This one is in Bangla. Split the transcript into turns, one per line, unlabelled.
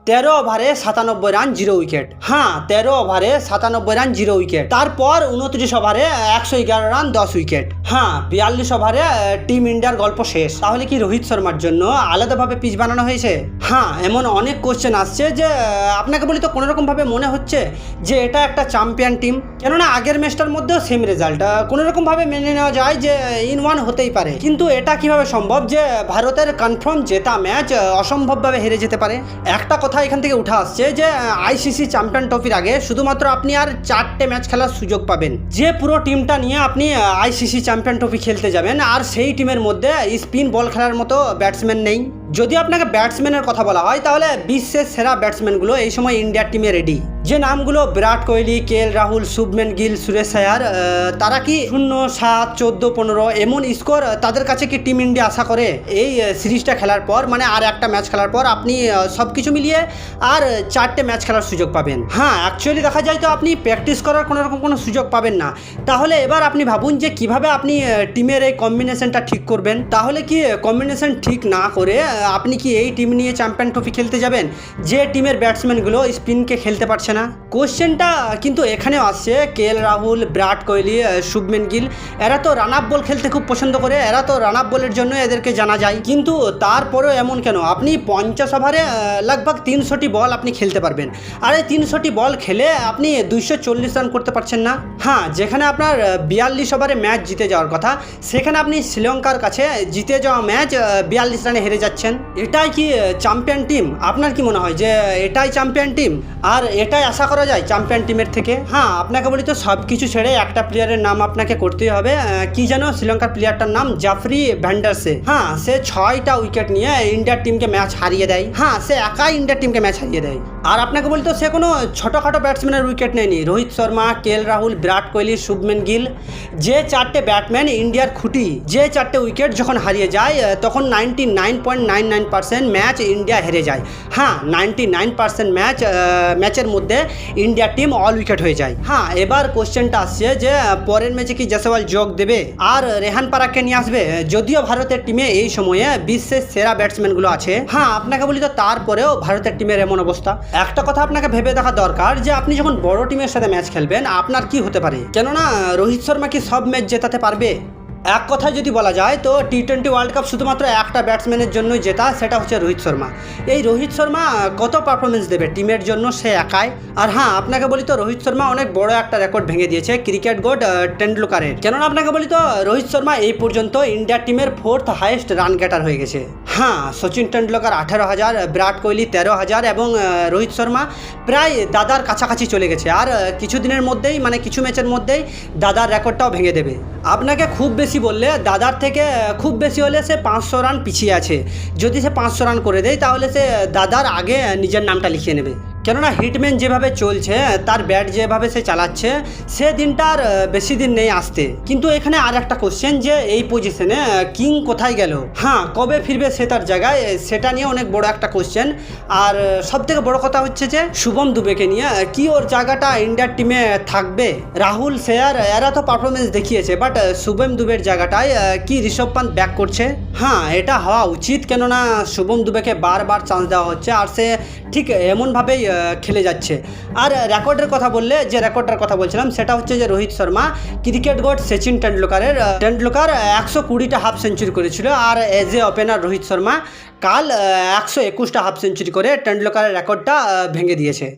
13 ওভারে 97 রান 0 উইকেট। হ্যাঁ, 13 ওভারে 97 রান 0 উইকেট। তারপর 29 ওভারে 111 রান 10 উইকেট। হ্যাঁ, 42 ওভারে টিম ইন্ডিয়ার গল্প শেষ। তাহলে কি রোহিত শর্মার জন্য আলাদাভাবে পিচ বানানো হয়েছে? হ্যাঁ, এমন অনেক কোশ্চেন আসছে যে আপনাকে বলি তো কোনোরকমভাবে মনে হচ্ছে যে এটা একটা চ্যাম্পিয়ন টিম। কেননা আগের ম্যাচটার মধ্যেও সেম রেজাল্ট, কোনোরকমভাবে মেনে নেওয়া যায় যে ইন ওয়ান হতেই পারে। কিন্তু এটা কিভাবে সম্ভব যে ভারতের কনফার্ম জেতা ম্যাচ অসম্ভবভাবে হেরে যেতে পারে? একটা কথা এখান থেকে উঠে আসছে যে আইসিসি চ্যাম্পিয়ন ট্রফির আগে শুধুমাত্র আপনি আর 4টে ম্যাচ খেলার সুযোগ পাবেন। যে পুরো টিমটা নিয়ে আপনি আইসিসি চ্যাম্পিয়ন ট্রফি খেলতে যাবেন, আর সেই টিমের মধ্যে স্পিন বল খেলার মতো ব্যাটসম্যান নেই। যদি আপনাকে ব্যাটসম্যানের কথা বলা হয় তাহলে বিশ্বের সেরা ব্যাটসম্যানগুলো এই সময় ইন্ডিয়ার টিমে রেডি। যে নামগুলো বিরাট কোহলি, কেএল রাহুল, শুভমান গিল, সুরেশ আয়ার, তারা কি 0, 7, 14, 15 এমন স্কোর তাদের কাছে কি টিম ইন্ডিয়া আশা করে? এই সিরিজটা খেলার পর মানে আর একটা ম্যাচ খেলার পর আপনি সব কিছু মিলিয়ে আর 4টে ম্যাচ খেলার সুযোগ পাবেন। হ্যাঁ, অ্যাকচুয়ালি দেখা যায় তো আপনি প্র্যাকটিস করার কোনো সুযোগ পাবেন না। তাহলে এবার আপনি ভাবুন যে কিভাবে আপনি টিমের এই কম্বিনেশনটা ঠিক করবেন। তাহলে কি কম্বিনেশন ঠিক না করে আপনি কি এই টিম নিয়ে চ্যাম্পিয়ন ট্রফি খেলতে যাবেন যে টিমের ব্যাটসম্যানগুলো স্পিনকে খেলতে পারছে না? কোশ্চেনটা কিন্তু এখানেও আসছে। কেএল রাহুল, বিরাট কোহলি, শুভমান গিল এরা তো রান আপ বল খেলতে খুব পছন্দ করে, এরা তো রান আপ বলের জন্য এদেরকে জানা যায়। কিন্তু তারপরেও এমন কেন? আপনি 50 ওভারে লগভগ 300টি বল আপনি খেলতে পারবেন, আর এই 300টি বল খেলে আপনি 240 রান করতে পারছেন না। হ্যাঁ, যেখানে আপনার 42 ওভারে ম্যাচ জিতে যাওয়ার কথা, সেখানে আপনি শ্রীলঙ্কার কাছে জিতে যাওয়া ম্যাচ 42 রানে হেরে যাচ্ছেন। এটাই কি চ্যাম্পিয়ন টিম? আপনার কি মনে হয় যে এটাই চ্যাম্পিয়ন টিম? আর এটাই আশা করা যায় চ্যাম্পিয়ন টিমের থেকে? হ্যাঁ, আপনাকে বলি তো সব কিছু ছেড়ে একটা প্লেয়ারের নাম আপনাকে করতেই হবে। কি যেন শ্রীলঙ্কার প্লেয়ারটার নাম? জাফরি ভ্যান্ডারসে। হ্যাঁ, সে 6টা উইকেট নিয়ে ইন্ডিয়ার টিমকে ম্যাচ হারিয়ে দেয়। হ্যাঁ, সে একাই ইন্ডিয়ার টিমকে ম্যাচ হারিয়ে দেয়। আর আপনাকে বলি তো সে কোনো ছোটোখাটো ব্যাটসম্যানের উইকেট নেয়নি। রোহিত শর্মা, কেএল রাহুল, বিরাট কোহলি, শুভমান গিল, যে 4টে ব্যাটম্যান ইন্ডিয়ার খুঁটি, যে 4টে উইকেট যখন হারিয়ে যায় তখন 99.99% ম্যাচ ইন্ডিয়া হেরে যায়। হ্যাঁ, 99% ম্যাচের মধ্যে ইন্ডিয়ার টিম অল উইকেট হয়ে যায়। হ্যাঁ, এবার কোশ্চেনটা আসছে যে পরের ম্যাচে কি জয়সওয়াল যোগ দেবে আর রেহান পারাককে নিয়ে আসবে? যদিও ভারতের টিমে এই সময়ে বিশ্বের সেরা ব্যাটসম্যানগুলো আছে, হ্যাঁ আপনাকে বলি তো তারপরেও ভারতের টিমের এমন অবস্থা। একটা কথা আপনাকে ভেবে দেখা দরকার যে আপনি যখন বড় টিমের সাথে ম্যাচ খেলবেন আপনার কি হতে পারে। কেননা রোহিত শর্মা কি সব ম্যাচ জেতাতে পারবে? এক কথায় যদি বলা যায় তো টি20 ওয়ার্ল্ড কাপ শুধুমাত্র একটা ব্যাটসম্যানের জন্যই জেতা, সেটা হচ্ছে রোহিত শর্মা। এই রোহিত শর্মা কত পারফরমেন্স দেবে টিমের জন্য সে একাই? আর হ্যাঁ, আপনাকে বলি তো রোহিত শর্মা অনেক বড় একটা রেকর্ড ভেঙে দিয়েছে ক্রিকেট গোড টেন্ডুলকারের। কেননা আপনাকে বলি তো রোহিত শর্মা এই পর্যন্ত ইন্ডিয়ার টিমের 4th হাইয়েস্ট রান গেটার হয়ে গেছে। হ্যাঁ, সচিন টেন্ডুলকার 18,000, বিরাট কোহলি 13,000 এবং রোহিত শর্মা প্রায় দাদার কাছাকাছি চলে গেছে। আর কিছুদিনের মধ্যেই মানে কিছু ম্যাচের মধ্যেই দাদার রেকর্ডটাও ভেঙে দেবে। আপনাকে খুব বেশি বললে দাদার থেকে খুব বেশি হলে সে 500 রান পিছিয়ে আছে। যদি সে 500 রান করে দেয় তাহলে সে দাদার আগে নিজের নামটা লিখিয়ে নেবে। কেননা হিটম্যান যেভাবে চলছে, তার ব্যাট যেভাবে সে চালাচ্ছে, সে দিনটা আর বেশি দিন নেই আসতে। কিন্তু এখানে আর একটা কোশ্চেন যে এই পজিশনে কিং কোথায় গেল? হ্যাঁ, কবে ফিরবে সে তার জায়গায়, সেটা নিয়ে অনেক বড় একটা কোশ্চেন। আর সবথেকে বড় কথা হচ্ছে যে শুভম দুবেকে নিয়ে কি ওর জায়গাটা ইন্ডিয়ার টিমে থাকবে? রাহুল, শেয়ার এরা তো পারফরমেন্স দেখিয়েছে, বাট শুভম দুবের জায়গাটায় কি ঋষভ পান্ত ব্যাক করছে? হ্যাঁ, এটা হওয়া উচিত। কেননা শুভম দুবেকে বারবার চান্স দেওয়া হচ্ছে আর সে ঠিক এমনভাবেই খেলে যাচ্ছে। আর রেকর্ডের কথা বললে যে রেকর্ডটার কথা বলছিলাম সেটা হচ্ছে যে রোহিত শর্মা ক্রিকেট গোড সচিন টেন্ডুলকার 120টা হাফ সেঞ্চুরি করেছিল, আর as a opener Rohit Sharma কাল 121টা হাফ সেঞ্চুরি করে টেন্ডুলকারের রেকর্ডটা ভেঙে দিয়েছে।